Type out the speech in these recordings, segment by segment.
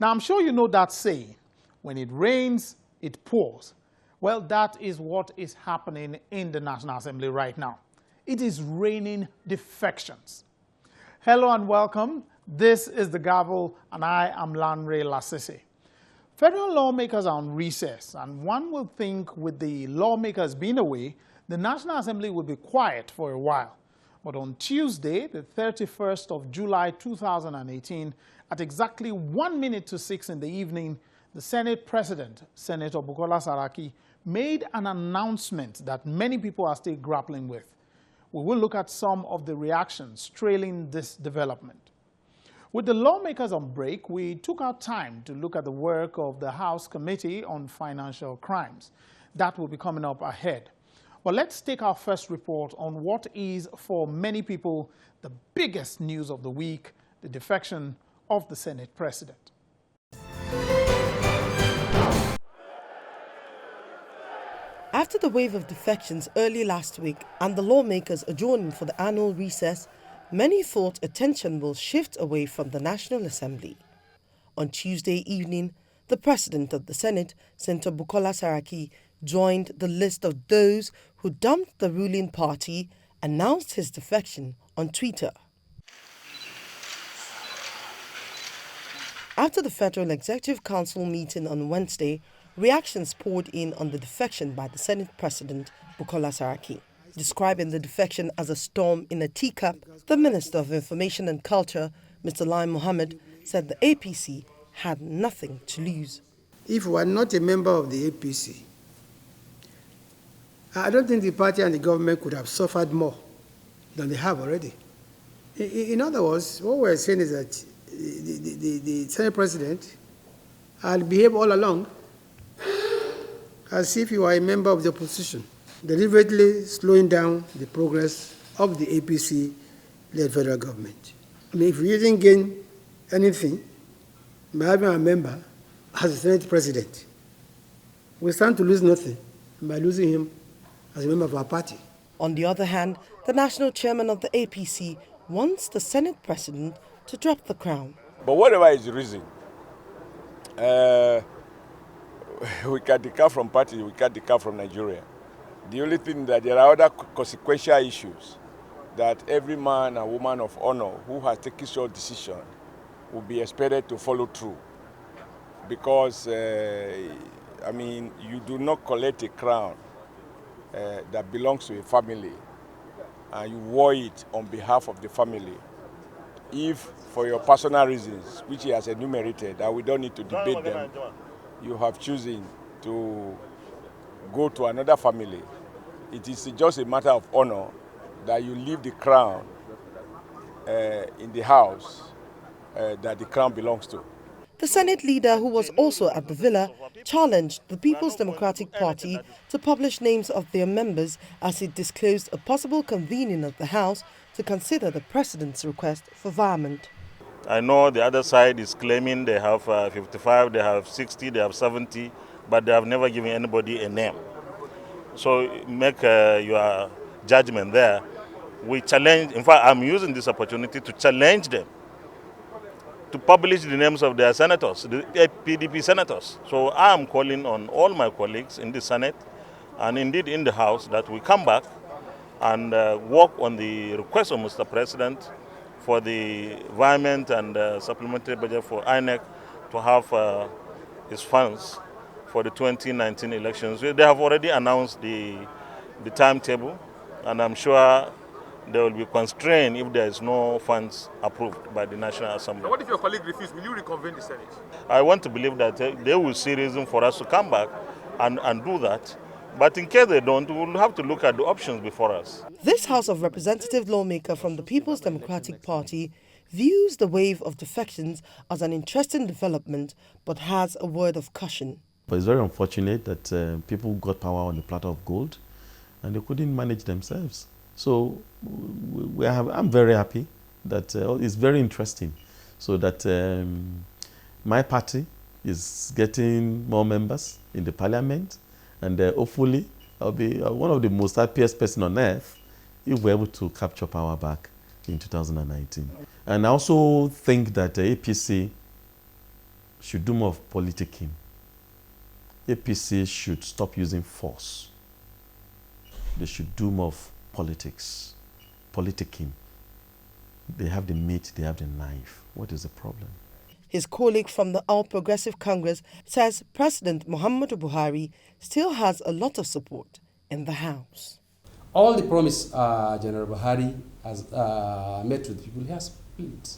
Now, I'm sure you know that saying, when it rains, it pours. Well, that is what is happening in the National Assembly right now. It is raining defections. Hello and welcome. This is the Gavel, and I am Lanre Lasisi. Federal lawmakers are on recess, and one will think with the lawmakers being away, the National Assembly will be quiet for a while. But on Tuesday, the 31st of July 2018, at exactly 1 minute to 6 in the evening, the Senate President, Senator Bukola Saraki, made an announcement that many people are still grappling with. We will look at some of the reactions trailing this development. With the lawmakers on break, we took our time to look at the work of the House Committee on Financial Crimes. That will be coming up ahead. But let's take our first report on what is, for many people, the biggest news of the week, the defection of the Senate President. After the wave of defections early last week and the lawmakers adjourning for the annual recess, many thought attention will shift away from the National Assembly. On Tuesday evening, the President of the Senate, Senator Bukola Saraki, joined the list of those who dumped the ruling party, announced his defection on Twitter. After the Federal Executive Council meeting on Wednesday, reactions poured in on the defection by the Senate President, Bukola Saraki. Describing the defection as a storm in a teacup, the Minister of Information and Culture, Mr. Lai Mohammed, said the APC had nothing to lose. If we are not a member of the APC, I don't think the party and the government could have suffered more than they have already. In other words, what we're saying is that the Senate President had behaved all along as if he were a member of the opposition, deliberately slowing down the progress of the APC-led federal government. I mean, if we didn't gain anything by having a member as the Senate President, we stand to lose nothing by losing him as a member of our party. On the other hand, the national chairman of the APC wants the Senate President to drop the crown. But whatever is the reason, we can't declare from party, we can't declare from Nigeria. The only thing that there are other consequential issues that every man and woman of honor who has taken such decision will be expected to follow through. Because, I mean, you do not collect a crown that belongs to a family and you wore it on behalf of the family. If, for your personal reasons, which he has enumerated, that we don't need to debate them, you have chosen to go to another family, it is just a matter of honor that you leave the crown in the house that the crown belongs to. The Senate leader, who was also at the villa, challenged the People's Democratic Party to publish names of their members as it disclosed a possible convening of the House to consider the President's request for varment. I know the other side is claiming they have 55, they have 60, they have 70, but they have never given anybody a name. So make your judgment there. We challenge, in fact, I'm using this opportunity to challenge them to publish the names of their senators, the PDP senators. So I am calling on all my colleagues in the Senate and indeed in the House that we come back and work on the request of Mr. President for the environment and supplementary budget for INEC to have his funds for the 2019 elections. They have already announced the timetable, and I'm sure they will be constrained if there is no funds approved by the National Assembly. So what if your colleague refuses? Will you reconvene the Senate? I want to believe that they will see reason for us to come back and do that. But in case they don't, we will have to look at the options before us. This House of Representative lawmaker from the People's Democratic Party views the wave of defections as an interesting development, but has a word of caution. But it's very unfortunate that people got power on a platter of gold and they couldn't manage themselves. So I'm very happy that it's very interesting. So that my party is getting more members in the parliament, and hopefully I'll be one of the most happiest person on earth if we're able to capture power back in 2019. And I also think that the APC should do more of politicking. APC should stop using force. They should do more of politics, politicking. They have the meat, they have the knife. What is the problem? His colleague from the All Progressive Congress says President Muhammadu Buhari still has a lot of support in the House. All the promise General Buhari has made to the people, he has split.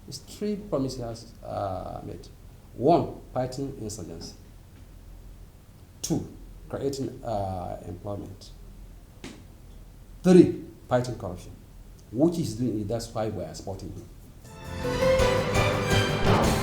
It's 3 promises he has made. 1, fighting insurgency. 2, creating employment. 3, fighting corruption. Which he's doing, that's why we are supporting him.